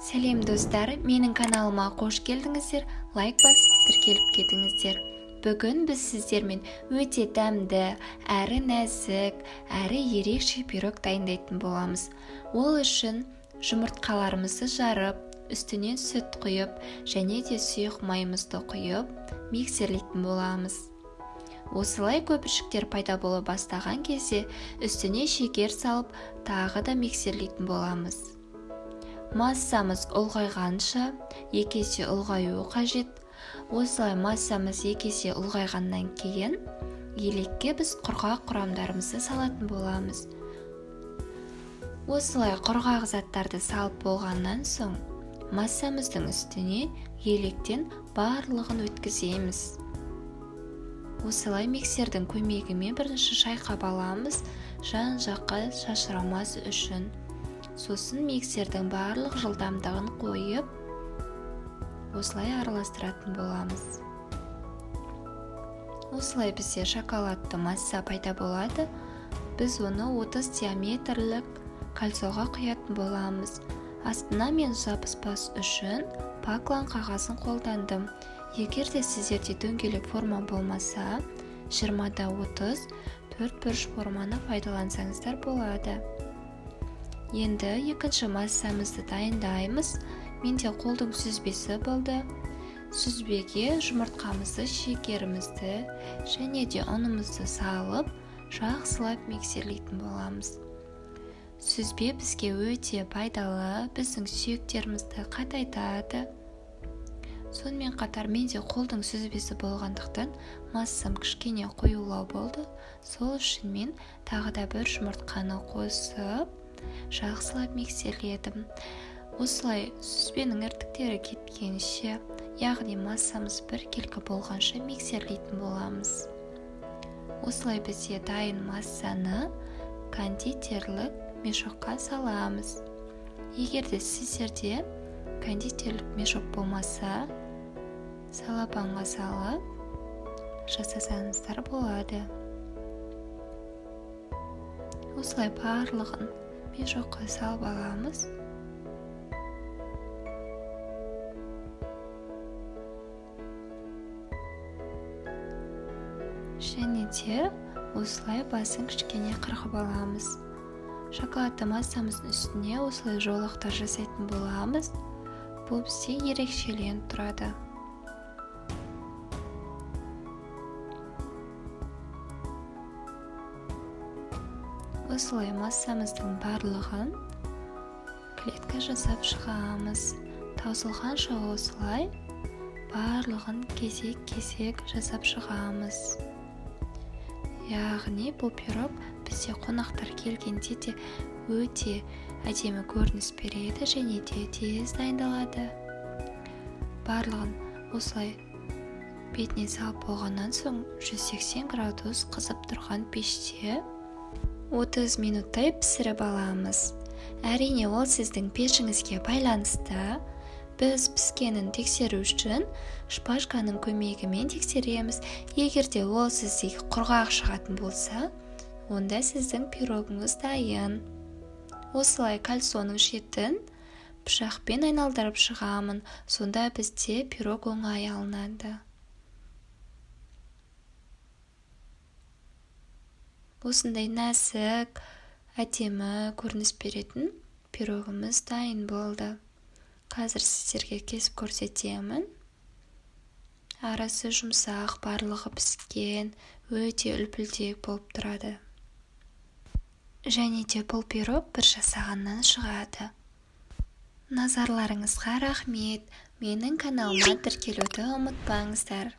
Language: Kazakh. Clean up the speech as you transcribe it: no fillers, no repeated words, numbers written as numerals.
Сәлем достар, менің каналыма қош келдіңіздер, лайк басып тіркеліп кетіңіздер. Бүгін біз сіздермен өте дәмді, әрі нәзік, әрі ерекше пирог дайындайтын боламыз. Ол үшін жұмыртқаларымызды жарып, үстінен сүт құйып, және де сұйық майымызды құйып, миксерлейтін боламыз. Осылай көпіршіктер пайда бола бастаған кезде үстіне шекер салып, тағы да миксерлейтін боламыз. Массамыз ұлғайғанша 2 есе ұлғаюы қажет. Осылай массамыз 2 есе ұлғайғаннан кейін елекке біз құрғақ құрамдарымызды салатын боламыз. Осылай құрғақ заттарды салып болғаннан соң массамыздың үстіне електен барлығын өткіземіз. Осылай миксердің көмегімен бірінші шайқап аламыз, жан-жаққа шашырамас үшін. Сосын миксердің барлық жылдамдығын қойып, осылай араластыратын боламыз. Осылай бізде шоколадты масса пайда болады. Біз оны 30 диаметрлік кольцоға құятын боламыз. Астына мен жабыспас үшін паклан қағазын қолдандым. Егер де сіздерде дөңгелек форма болмаса, 20-30 4-бұрыш форманы пайдалансаңыздар болады. Енді екінші массамызды дайындаймыз. Менде қолдың сүзбесі болды. Сүзбеге жұмыртқамызды, шекерімізді және де ұнымызды салып, жақсылап миксерлейтін боламыз. Сүзбе бізге өте пайдалы, біздің сүйектерімізді қатайтады. Сонымен қатар менде қолдың сүзбесі болғандықтан массам кішкене қоюлау болды. Сол үшін мен тағы да бір жұмыртқаны қосып, жақсылап миксерледім. Осылай сүзбенің іртіктері кеткенше, яғни массамыз біркелкі болғанша миксерлейтін боламыз. Осылай бізде дайын массаны кондитерлік мешокқа саламыз. Егер де сіздерде кондитерлік мешок болмаса, салапанға салып жасасаңыздар болады. Осылай барлығын мешокқа салып аламыз. Және де осылай басын кішкене қырқып аламыз. Шоколадты массамыздың үстіне осылай жолақтар жасайтын боламыз. Бұл бізде ерекшеленіп тұрады. Осылай массамыздың барлығын клетка жасап шығамыз. Таусылғанша осылай барлығын кесек-кесек жасап шығамыз. Яғни бұл пирог бізде қонақтар келгенде де өте әдемі көрініс береді және де тез дайындалады. Барлығын осылай бетіне салып болғаннан соң 180 градус қызып тұрған пеште 30 минуттай пісіріп аламыз. Әрине ол сіздің пешіңізге байланысты. Біз піскенін тексеру үшін шпажканың көмегімен тексереміз. Егер де ол сізде құрғақ шығатын болса, онда сіздің пирогыңыз дайын. Осылай кольцоның шетін пышақпен айналдырып шығамын. Сонда бізде пирог оңай алынады. Осындай нәзік, әдемі көрініс беретін пирогымыз дайын болды. Қазір сіздерге кесіп көрсетемін. Арасы жұмсақ, барлығы піскен, өте үлпілдек болып тұрады. Және де бұл пирог бір жасағаннан шығады. Назарларыңызға рахмет. Менің каналыма тіркелуді ұмытпаңыздар.